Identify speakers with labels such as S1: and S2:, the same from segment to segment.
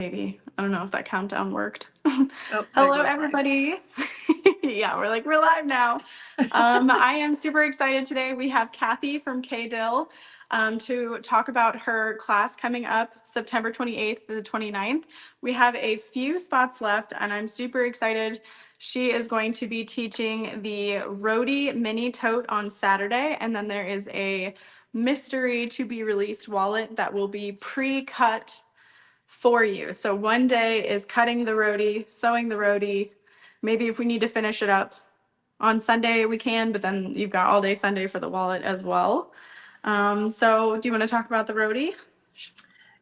S1: Maybe. I don't know if that countdown worked.
S2: Oh, there
S1: Hello,
S2: goes live.
S1: everybody. Yeah, we're live now. I am super excited today. We have Kathy from KDill to talk about her class coming up September 28th to the 29th. We have a few spots left, and I'm super excited. She is going to be teaching the Roadie mini tote on Saturday, and then there is a mystery to be released wallet that will be pre-cut for you. So one day is cutting the roadie, sewing the roadie. Maybe if we need to finish it up on Sunday, we can, but then you've got all day Sunday for the wallet as well. So do you want to talk about the roadie?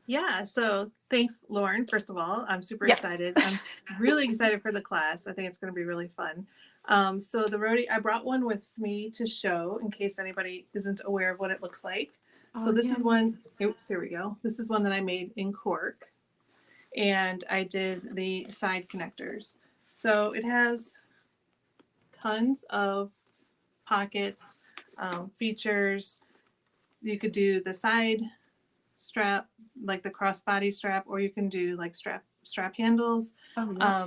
S2: Yeah, so thanks, Lauren. First of all, I'm super
S1: Yes.
S2: excited. I'm really excited for the class. I think it's going to be really fun. So the roadie, I brought one with me to show in case anybody isn't aware of what it looks like. So
S1: Oh,
S2: this is
S1: yes.
S2: one, oops, here we go. This is one that I made in cork, and I did the side connectors. So it has tons of pockets, features. You could do the side strap, like the crossbody strap, or you can do like strap handles.
S1: Oh, yeah.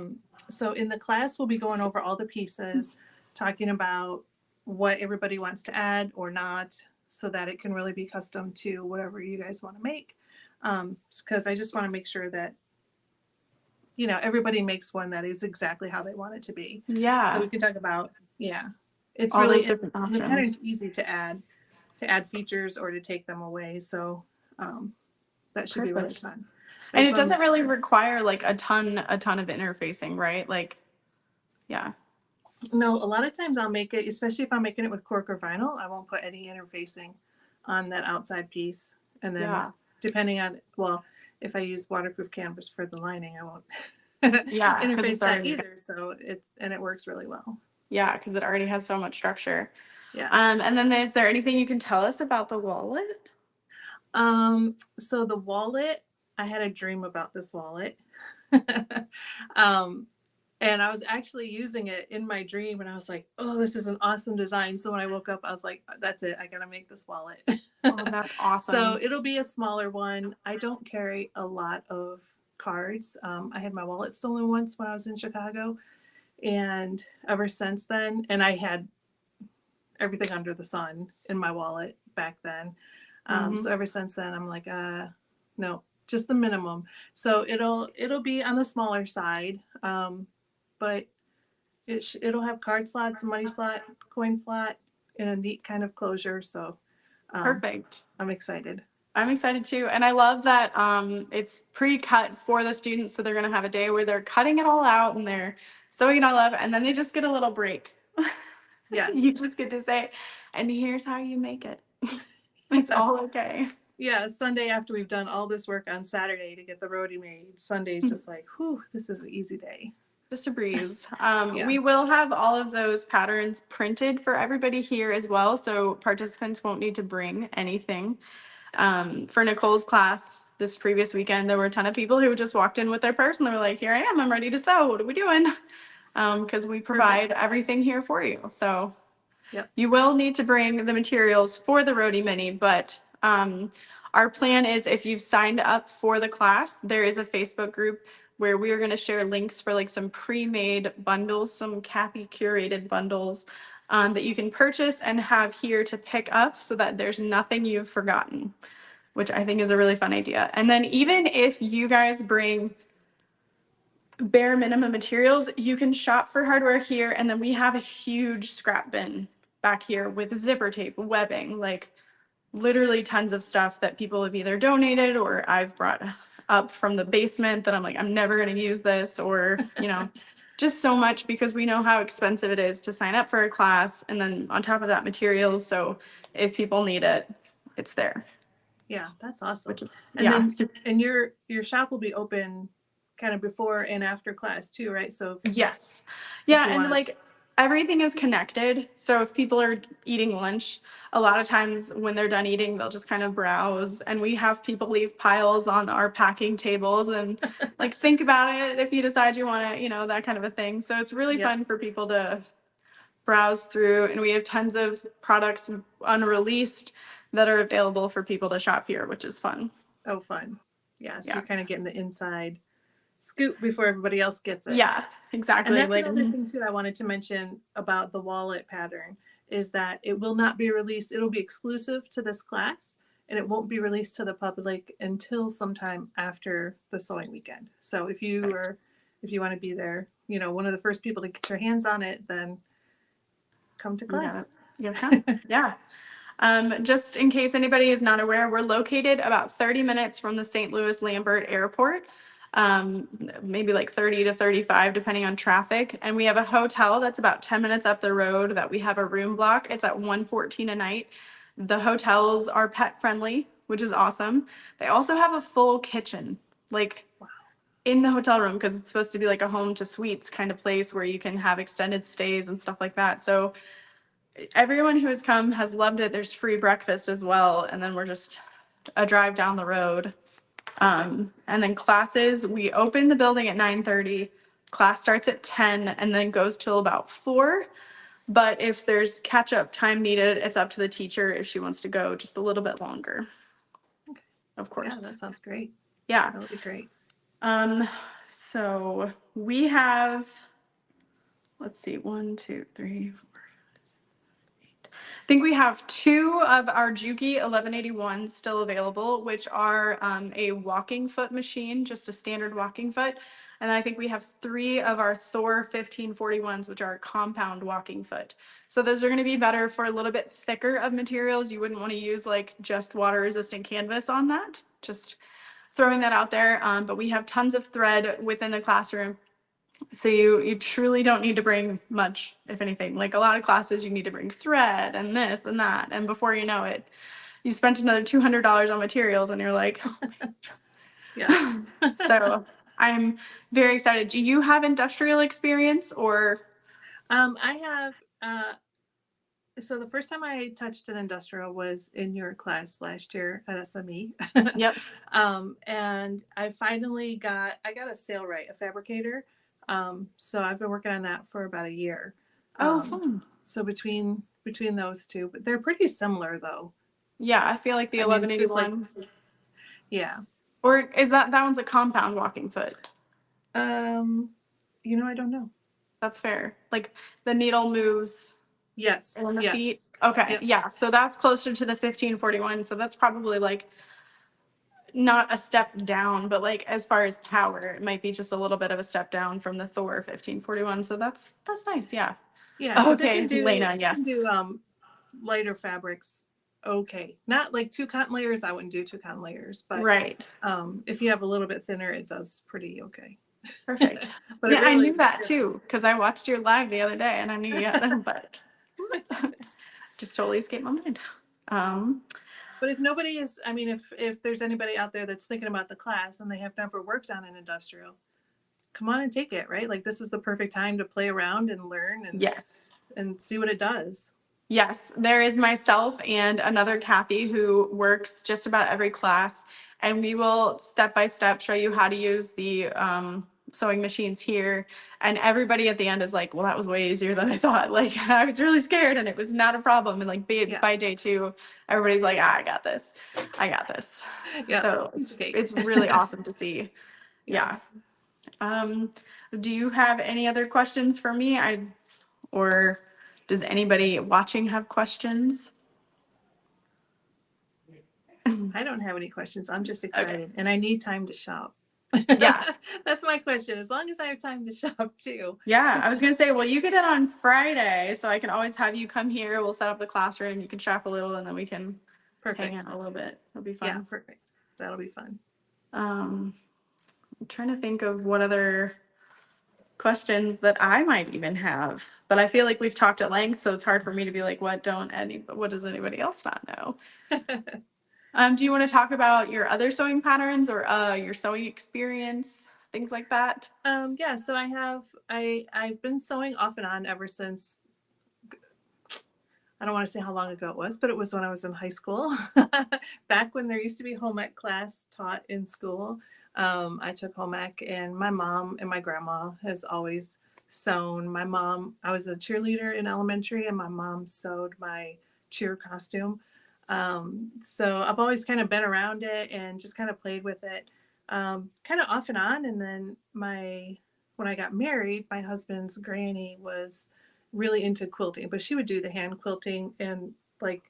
S2: So in the class, we'll be going over all the pieces, talking about what everybody wants to add or not, so that it can really be custom to whatever you guys want to make. Because I just want to make sure that everybody makes one that is exactly how they want it to be. So
S1: Yeah.
S2: we can talk about, yeah, it's
S1: All those
S2: really,
S1: different
S2: and the pattern's
S1: options.
S2: easy to add features or to take them away. So that should be really
S1: Perfect.
S2: fun. I
S1: And
S2: just
S1: it
S2: want to
S1: doesn't
S2: make
S1: really
S2: sure.
S1: require like a ton of interfacing, right? Like, yeah.
S2: No, a lot of times I'll make it, especially if I'm making it with cork or vinyl, I won't put any interfacing on that outside piece. And then
S1: Yeah.
S2: depending on, well, if I use waterproof canvas for the lining, I won't
S1: Yeah. Because
S2: interface
S1: it's
S2: that
S1: already,
S2: either. So it works really well.
S1: yeah, because it already has so much structure.
S2: Yeah.
S1: And then is there anything you can tell us about the wallet?
S2: So the wallet, I had a dream about this wallet. um, and I was actually using it in my dream, and I was like, "Oh, this is an awesome design." So when I woke up, I was like, "That's it. I gotta make this wallet."
S1: Oh, that's
S2: So
S1: awesome.
S2: it'll be a smaller one. I don't carry a lot of cards. I had my wallet stolen once when I was in Chicago, and ever since then, and I had everything under the sun in my wallet back then.
S1: Hmm.
S2: So ever since then, I'm like, no, just the minimum. So it'll be on the smaller side, but it'll have card slots, money slot, coin slot, in a neat kind of closure. So
S1: Perfect.
S2: I'm excited.
S1: I'm excited too. And I love that it's pre-cut for the students. So they're going to have a day where they're cutting it all out and they're sewing it all up. And then they just get a little break. You
S2: Yes.
S1: just get to say, and here's how you make it. It's
S2: Yes.
S1: all okay.
S2: Yeah. Sunday after we've done all this work on Saturday to get the roadie made, Sunday's just like, whew, this is an easy day.
S1: Just a breeze.
S2: Yeah.
S1: We will have all of those patterns printed for everybody here as well. So participants won't need to bring anything. For Nicole's class this previous weekend, there were a ton of people who just walked in with their purse and they were like, here I am, I'm ready to sew. What are we doing? Because we provide
S2: Perfect.
S1: everything here for you. So
S2: Yep.
S1: you will need to bring the materials for the Roadie Mini, but our plan is if you've signed up for the class, there is a Facebook group where we are going to share links for like some pre-made bundles, some Kathy curated bundles that you can purchase and have here to pick up so that there's nothing you've forgotten, which I think is a really fun idea. And then even if you guys bring bare minimum materials, you can shop for hardware here. And then we have a huge scrap bin back here with zipper tape, webbing, like literally tons of stuff that people have either donated or I've brought up from the basement that I'm like, I'm never going to use this, or, just so much because we know how expensive it is to sign up for a class. And then on top of that, materials. So if people need it, it's there,
S2: Yeah, that's
S1: which
S2: awesome.
S1: is,
S2: And
S1: yeah.
S2: then and your shop will be open kind of before and after class too, right? So
S1: Yes.
S2: if
S1: Yeah.
S2: you
S1: And
S2: want to,
S1: like everything is connected. So if people are eating lunch, a lot of times when they're done eating, they'll just kind of browse. And we have people leave piles on our packing tables and like think about it if you decide you want to, that kind of a thing. So it's really
S2: yep.
S1: fun for people to browse through. And we have tons of products unreleased that are available for people to shop here, which is fun.
S2: Oh, fun. Yeah, so
S1: Yeah.
S2: you're kind of getting the inside. scoop before everybody else gets it.
S1: Yeah,
S2: And
S1: exactly.
S2: that's
S1: Like,
S2: another thing too I wanted to mention about the wallet pattern is that it will not be released. It'll be exclusive to this class and it won't be released to the public until sometime after the sewing weekend. So if you want to be there, one of the first people to get your hands on it, then come to class.
S1: you come. Yeah. Just in case anybody is not aware, we're located about 30 minutes from the St. Louis Lambert Airport, maybe like 30 to 35, depending on traffic. And we have a hotel that's about 10 minutes up the road that we have a room block. It's at $114 a night. The hotels are pet friendly, which is awesome. They also have a full kitchen, like in the hotel room, because it's supposed to be like a home to suites kind of place where you can have extended stays and stuff like that. So everyone who has come has loved it. There's free breakfast as well. And then we're just a drive down the road. And then classes, we open the building at 9:30. Class starts at 10 and then goes till about 4. But if there's catch up time needed, it's up to the teacher if she wants to go just a little bit longer.
S2: Okay.
S1: Of course.
S2: Yeah, that sounds great.
S1: Yeah.
S2: That would be great.
S1: So we have, let's see, 1, 2, 3, 4. I think we have 2 of our Juki 1181s still available, which are a walking foot machine, just a standard walking foot. And I think we have 3 of our Thor 1541s, which are a compound walking foot. So those are going to be better for a little bit thicker of materials. You wouldn't want to use like just water resistant canvas on that. Just throwing that out there. But we have tons of thread within the classroom. So you truly don't need to bring much, if anything. Like a lot of classes, you need to bring thread and this and that. And before you know it, you spent another $200 on materials and you're like, oh my.
S2: Yes.
S1: So I'm very excited. Do you have industrial experience or?
S2: I have, so the first time I touched an industrial was in your class last year at SME.
S1: Yep.
S2: And I finally got a Sailrite, a fabricator. So I've been working on that for about a year.
S1: Oh, fun.
S2: So between those two, but they're pretty similar though.
S1: Yeah, I feel like the 1181.
S2: Yeah.
S1: Or is that one's a compound walking foot?
S2: I don't know.
S1: That's fair. Like the needle moves.
S2: Yes.
S1: On the
S2: yes.
S1: feet. Okay.
S2: Yep.
S1: Yeah. So that's closer to the 1541. So that's probably like not a step down, but like as far as power, it might be just a little bit of a step down from the Thor 1541. So that's nice. Yeah.
S2: Yeah.
S1: Okay, Lena. Yes.
S2: It can do lighter fabrics. Okay. Not like 2 cotton layers. I wouldn't do 2 cotton layers, but
S1: Right.
S2: If you have a little bit thinner, it does pretty okay.
S1: Perfect.
S2: But
S1: yeah,
S2: really
S1: I knew that too because I watched your live the other day and I knew you had them, but just totally escaped my mind.
S2: But if nobody is, I mean, if there's anybody out there that's thinking about the class and they have never worked on an industrial, come on and take it, right? Like this is the perfect time to play around and learn and
S1: yes.
S2: And see what it does.
S1: Yes, there is myself and another Kathy who works just about every class, and we will step by step show you how to use the sewing machines here. And everybody at the end is like, "Well, that was way easier than I thought." Like I was really scared, and it was not a problem. And like by day 2, everybody's like, "I got this, I got this."
S2: Yeah,
S1: so it's really awesome to see. Yeah. Do you have any other questions for me? Or does anybody watching have questions?
S2: I don't have any questions. I'm just excited and I need time to shop.
S1: Yeah.
S2: That's my question. As long as I have time to shop too.
S1: Yeah. I was going to say, well, you get it on Friday, so I can always have you come here. We'll set up the classroom. You can shop a little and then we can hang out a little bit. It'll be fun.
S2: Yeah, perfect. That'll be fun.
S1: I'm trying to think of what other questions that I might even have, but I feel like we've talked at length, so it's hard for me to be like, what does anybody else not know? Do you want to talk about your other sewing patterns or your sewing experience, things like that?
S2: Yeah, so I've been sewing off and on ever since, I don't want to say how long ago it was, but it was when I was in high school. Back when there used to be home ec class taught in school. I took home ec, and my mom and my grandma has always sewn. My mom, I was a cheerleader in elementary, and my mom sewed my cheer costume. So I've always kind of been around it and just kind of played with it. kind of off and on. And then when I got married, my husband's granny was really into quilting, but she would do the hand quilting and like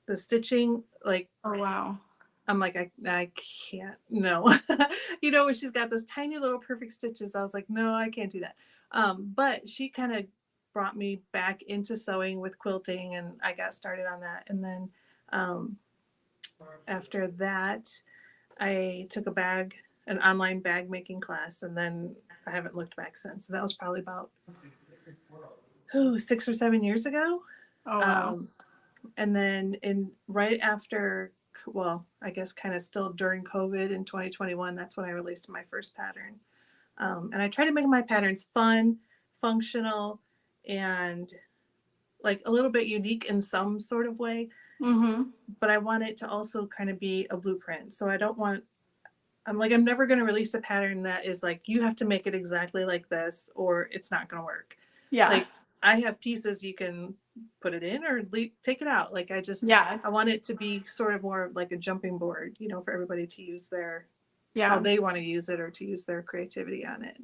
S2: the stitching. Like
S1: Oh, wow.
S2: I'm like, I can't, no. When she's got those tiny little perfect stitches, I was like, no, I can't do that. But she kind of brought me back into sewing with quilting, and I got started on that. And then um, after that, I took an online bag making class, and then I haven't looked back since. So that was probably about 6 or 7 years ago.
S1: Oh, wow.
S2: Um, and then right after, well, I guess kind of still during COVID in 2021, that's when I released my first pattern. And I try to make my patterns fun, functional, and like a little bit unique in some sort of way.
S1: Mm-hmm.
S2: But I want it to also kind of be a blueprint. So I don't want, I'm never going to release a pattern that is like, you have to make it exactly like this or it's not going to work.
S1: Yeah.
S2: Like I have pieces you can put it in or take it out. Like
S1: Yeah.
S2: I want it to be sort of more like a jumping board, for everybody to use how
S1: Yeah.
S2: they want to use it or to use their creativity on it.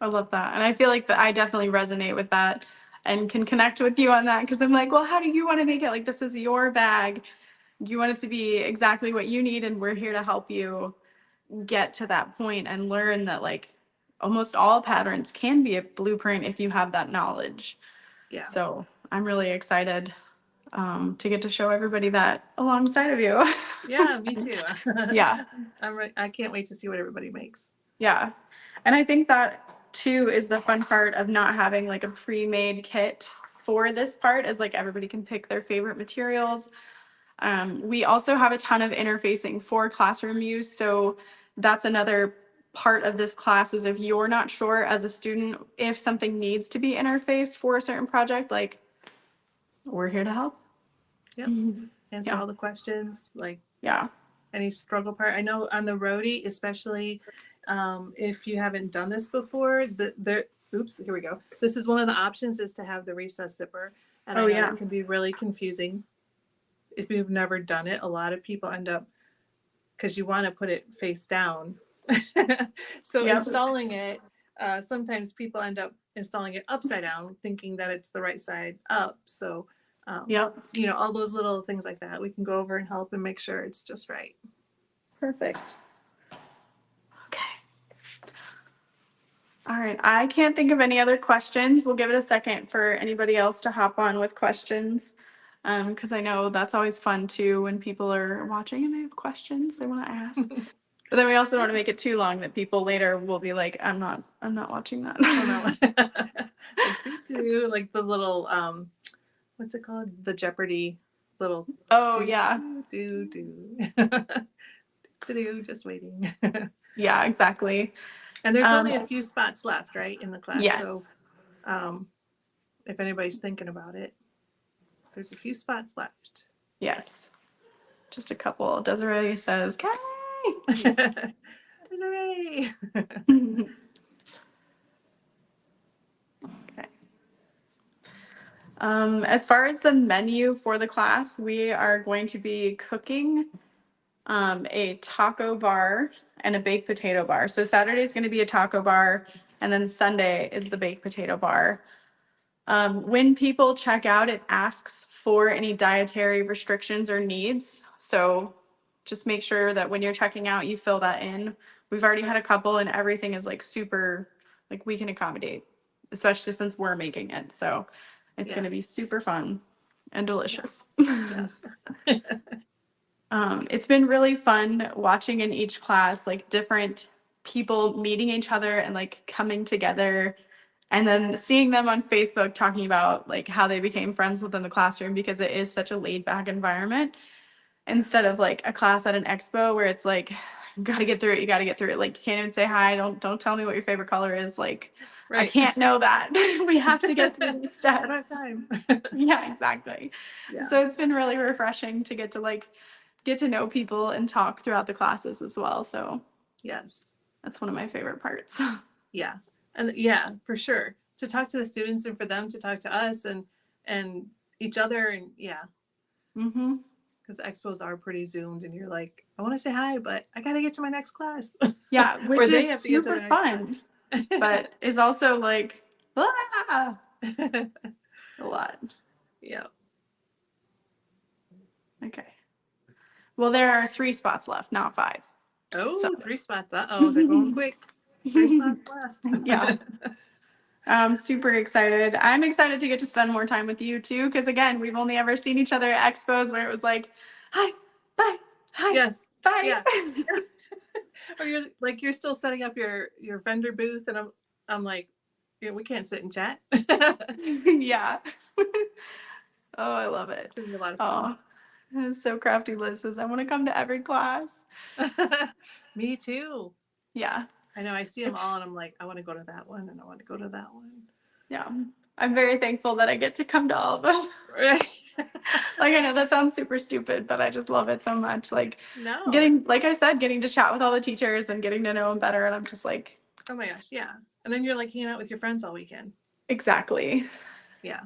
S1: I love that. And I feel like that I definitely resonate with that and can connect with you on that because I'm like, well, how do you want to make it? Like, this is your bag. You want it to be exactly what you need, and we're here to help you get to that point and learn that, like, almost all patterns can be a blueprint if you have that knowledge.
S2: Yeah.
S1: So I'm really excited to get to show everybody that alongside of you.
S2: Yeah, me too.
S1: Yeah.
S2: I can't wait to see what everybody makes.
S1: Yeah. And I think that too is the fun part of not having like a pre-made kit for this part, is like everybody can pick their favorite materials. We also have a ton of interfacing for classroom use. So that's another part of this class, is if you're not sure as a student if something needs to be interfaced for a certain project, like, we're here to help.
S2: Yep. Answer
S1: Yeah.
S2: all the questions, like
S1: Yeah.
S2: any struggle part. I know on the roadie, especially if you haven't done this before, oops, here we go. This is one of the options, is to have the recess zipper. And I
S1: Oh,
S2: know
S1: yeah.
S2: that can be really confusing if you've never done it. A lot of people end up, because you want to put it face down. So
S1: Yep.
S2: installing it, sometimes people end up installing it upside down, thinking that it's the right side up. So,
S1: Yep.
S2: all those little things like that, we can go over and help and make sure it's just right.
S1: Perfect. Okay. All right. I can't think of any other questions. We'll give it a second for anybody else to hop on with questions. Because I know that's always fun too when people are watching and they have questions they want to ask. But then we also don't want to make it too long that people later will be like, I'm not watching that.
S2: Oh no. Like like the little what's it called? The Jeopardy little
S1: Oh, yeah.
S2: just waiting.
S1: Yeah, exactly.
S2: And there's only a few spots left, right, in the class. So
S1: Yes.
S2: if anybody's thinking about it, there's a few spots left.
S1: Yes. Just a couple. Desiree says, Kai!
S2: Hooray!
S1: Okay. As far as the menu for the class, we are going to be cooking a taco bar and a baked potato bar. So Saturday is going to be a taco bar, and then Sunday is the baked potato bar. When people check out, it asks for any dietary restrictions or needs. So just make sure that when you're checking out, you fill that in. We've already had a couple, and everything is like super, like, we can accommodate, especially since we're making it. So it's going to be super fun and delicious.
S2: Yes.
S1: It's been really fun watching in each class, like different people meeting each other and like coming together, and then seeing them on Facebook talking about like how they became friends within the classroom, because it is such a laid back environment instead of like a class at an expo where it's like, you got to get through it. You got to get through it. Like, you can't even say hi. Don't tell me what your favorite color is. Like, I
S2: Right.
S1: can't know that. We have to get through these
S2: I don't have
S1: steps.
S2: time.
S1: Yeah, exactly.
S2: Yeah.
S1: So it's been really refreshing to get to know people and talk throughout the classes as well. So
S2: Yes.
S1: that's one of my favorite parts.
S2: Yeah. And yeah, for sure. To talk to the students and for them to talk to us and each other, and yeah.
S1: Mm-hmm.
S2: because expos are pretty zoomed, and you're like, I want to say hi, but I gotta get to my next class.
S1: Yeah,
S2: Or
S1: which
S2: they
S1: is
S2: have to get to
S1: super
S2: their next
S1: fun,
S2: class.
S1: but is also like ah, a lot.
S2: Yeah.
S1: Okay. Well, there are 3 spots left, not 5. So
S2: Oh, 3 spots. Uh-oh, they're going quick. 3 spots left.
S1: yeah. I'm super excited. I'm excited to get to spend more time with you too, because again, we've only ever seen each other at expos where it was like, hi, bye, hi,
S2: Yes.
S1: bye.
S2: Yeah. Or you're still setting up your vendor booth, and I'm like, yeah, we can't sit and chat.
S1: yeah. Oh, I love
S2: It's
S1: it.
S2: gonna be a lot of fun.
S1: Oh, so crafty Liz says, I want to come to every class.
S2: Me too.
S1: Yeah.
S2: I know. I see them all,
S1: It's,
S2: and I'm like, I want to go to that one, and I want to go to that one.
S1: yeah. I'm very thankful that I get to come to all of them.
S2: Right.
S1: Like, I know that sounds super stupid, but I just love it so much. Like,
S2: No.
S1: like I said, getting to chat with all the teachers and getting to know them better. And I'm just like,
S2: Oh my gosh, yeah. And then you're like hanging out with your friends all weekend.
S1: exactly.
S2: Yeah.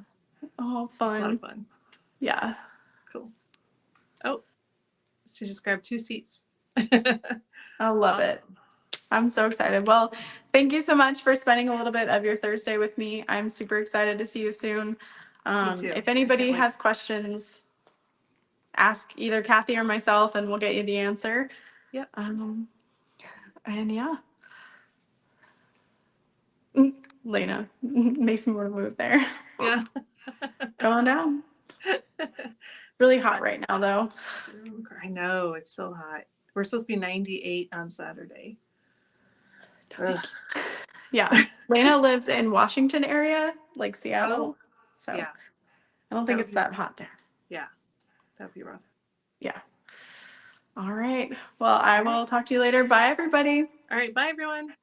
S1: Oh,
S2: It's a lot
S1: fun.
S2: of fun.
S1: Yeah.
S2: Cool. Oh, she just grabbed 2 seats.
S1: I love it.
S2: Awesome.
S1: I'm so excited. Well, thank you so much for spending a little bit of your Thursday with me. I'm super excited to see you soon.
S2: Me too.
S1: If
S2: I
S1: anybody
S2: can't wait.
S1: has questions, ask either Kathy or myself and we'll get you the answer.
S2: Yep.
S1: And yeah. Lena makes me want to move there.
S2: Yeah.
S1: Going down. Really hot right now though.
S2: I know, it's so hot. We're supposed to be 98 on Saturday. Ugh.
S1: Yeah. Lena lives in Washington area, like Seattle.
S2: Oh,
S1: So
S2: yeah.
S1: I don't
S2: That
S1: think
S2: would
S1: it's
S2: be
S1: that
S2: rough.
S1: hot there.
S2: Yeah. That'd be rough.
S1: Yeah. All right. Well, I will talk to you later. Bye, everybody.
S2: All right. Bye, everyone.